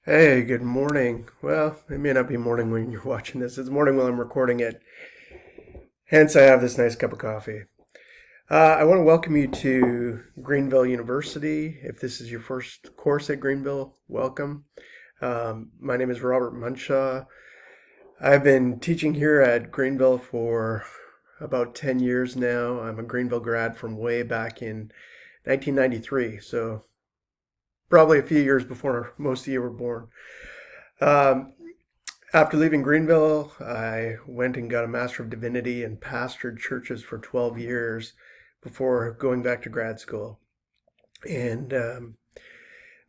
Hey, good morning. Well, it may not be morning when you're watching this. It's morning while I'm recording it. Hence, I have this nice cup of coffee. I want to welcome you to Greenville University. If this is your first course at Greenville, welcome. My name is Robert Munshaw. I've been teaching here at Greenville for about 10 years now. I'm a Greenville grad from way back in 1993, so probably a few years before most of you were born. Um, After leaving Greenville, I went and got a Master of Divinity and pastored churches for 12 years before going back to grad school. And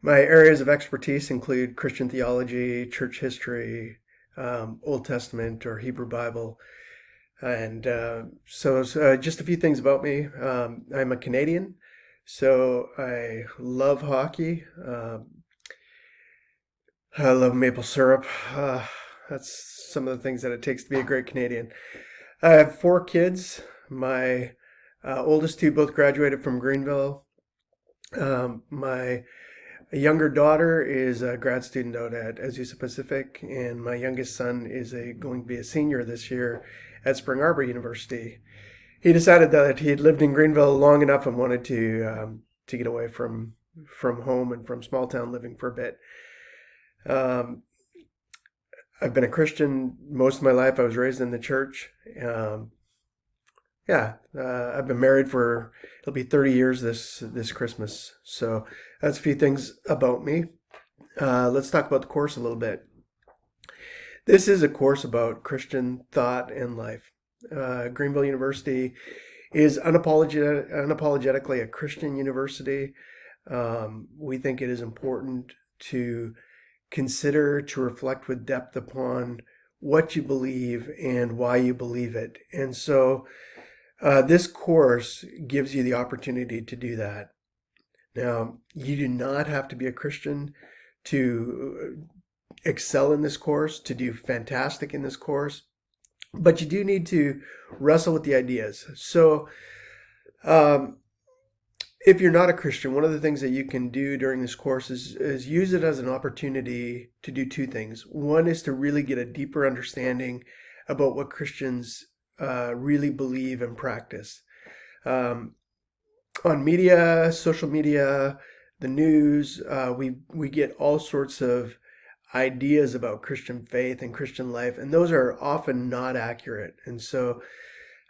my areas of expertise include Christian theology, church history, Old Testament or Hebrew Bible. And just a few things about me. I'm a Canadian, so I love hockey. I love maple syrup. That's some of the things that it takes to be a great Canadian. I have four kids. My oldest two both graduated from Greenville. My younger daughter is a grad student out at Azusa Pacific, and my youngest son is going to be a senior this year at Spring Arbor University. He decided that he had lived in Greenville long enough and wanted to get away from home and from small town living for a bit. Um, I've been a Christian most of my life. I was raised in the church. Um, I've been married for it'll be 30 years this Christmas. So that's a few things about me. Let's talk about the course a little bit. This is a course about Christian thought and life. Greenville University is unapologetically a Christian university. We think it is important to consider, to reflect with depth upon what you believe and why you believe it. And so this course gives you the opportunity to do that. Now, you do not have to be a Christian to excel in this course, to do fantastic in this course, but you do need to wrestle with the ideas. So, um, if you're not a Christian, one of the things that you can do during this course is use it as an opportunity to do two things. One is to really get a deeper understanding about what Christians really believe and practice. Um, on media, social media, the news, we get all sorts of ideas about Christian faith and Christian life, and those are often not accurate. And so,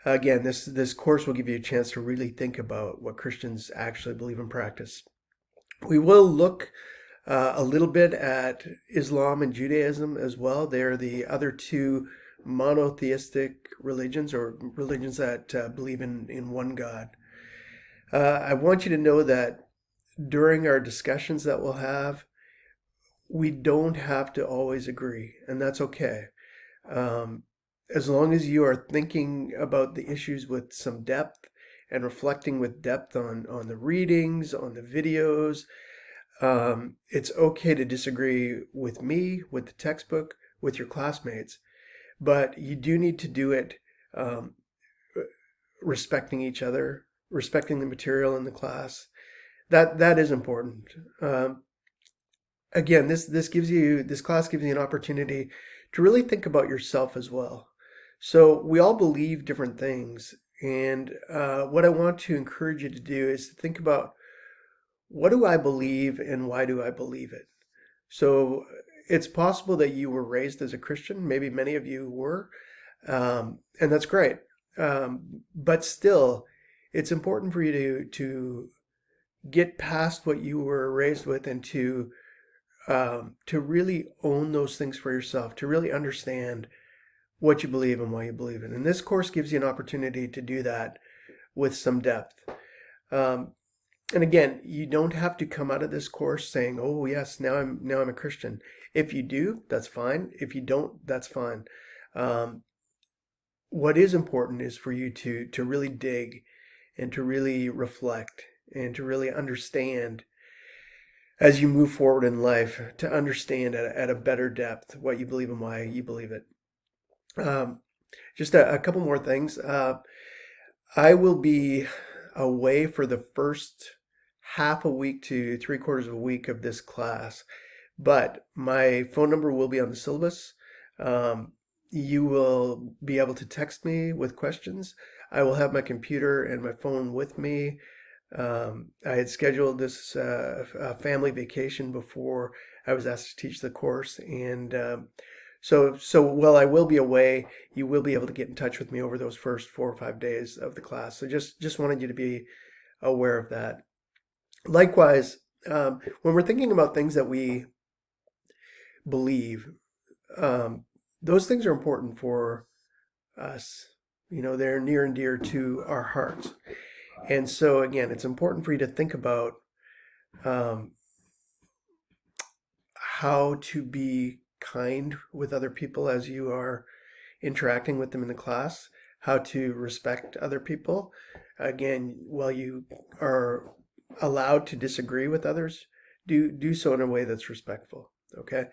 again, this course will give you a chance to really think about what Christians actually believe and practice. We will look a little bit at Islam and Judaism as well. They are the other two monotheistic religions or religions that believe in one God. I want you to know that during our discussions that we'll have, we don't have to always agree, and that's okay. Um, as long as you are thinking about the issues with some depth and reflecting with depth on the readings, on the videos, it's okay to disagree with me, with the textbook, with your classmates, but you do need to do it um, respecting each other, respecting the material in the class. That is important. Um, Again, this class gives you an opportunity to really think about yourself as well. So we all believe different things, and what I want to encourage you to do is to think about what do I believe and why do I believe it. So it's possible that you were raised as a Christian. Maybe many of you were, and that's great. But still, it's important for you to get past what you were raised with and to really own those things for yourself, to really understand what you believe and why you believe it. And this course gives you an opportunity to do that with some depth. Um, and again, you don't have to come out of this course saying, "Oh yes, now I'm a Christian." If you do, that's fine. If you don't, that's fine. Um, what is important is for you to really dig and to really reflect and to really understand as you move forward in life, to understand at a better depth what you believe and why you believe it. Um, just a couple more things. I will be away for the first half a week to three quarters of a week of this class But my phone number will be on the syllabus. Um, you will be able to text me with questions. I will have my computer and my phone with me. I had scheduled this family vacation before I was asked to teach the course, and so while I will be away, you will be able to get in touch with me over those first 4 or 5 days of the class. So just wanted you to be aware of that. Likewise, when we're thinking about things that we believe, um, those things are important for us. They're near and dear to our hearts. And so, again, it's important for you to think about um, how to be kind with other people as you are interacting with them in the class, how to respect other people. Again, while you are allowed to disagree with others, do so in a way that's respectful. Okay.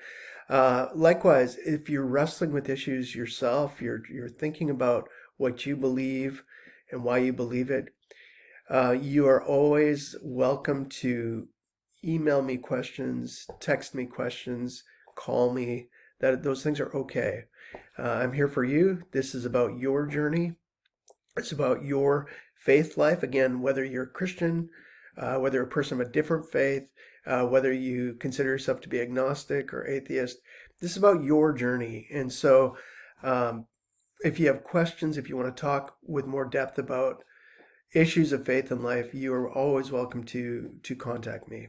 Likewise, if you're wrestling with issues yourself, you're thinking about what you believe and why you believe it. You are always welcome to email me questions, text me questions, call me. Those things are okay. I'm here for you. This is about your journey. It's about your faith life. Again, whether you're a Christian, whether a person of a different faith, whether you consider yourself to be agnostic or atheist, this is about your journey. And so, um, if you have questions, if you want to talk with more depth about issues of faith and life, you are always welcome to contact me.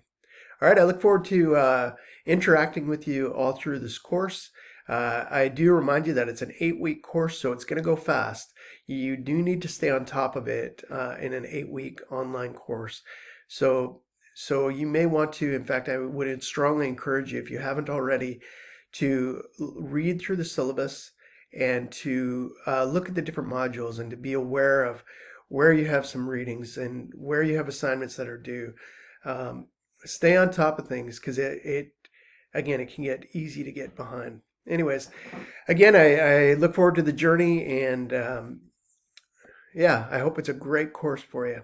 All right, I look forward to interacting with you all through this course. I do remind you that it's an 8-week course, so it's going to go fast. You do need to stay on top of it in an 8-week online course. So you may want to, in fact, I would strongly encourage you, if you haven't already, to read through the syllabus and to look at the different modules and to be aware of where you have some readings and where you have assignments that are due. Stay on top of things because again, it can get easy to get behind. Anyways, again, I look forward to the journey, and yeah, I hope it's a great course for you.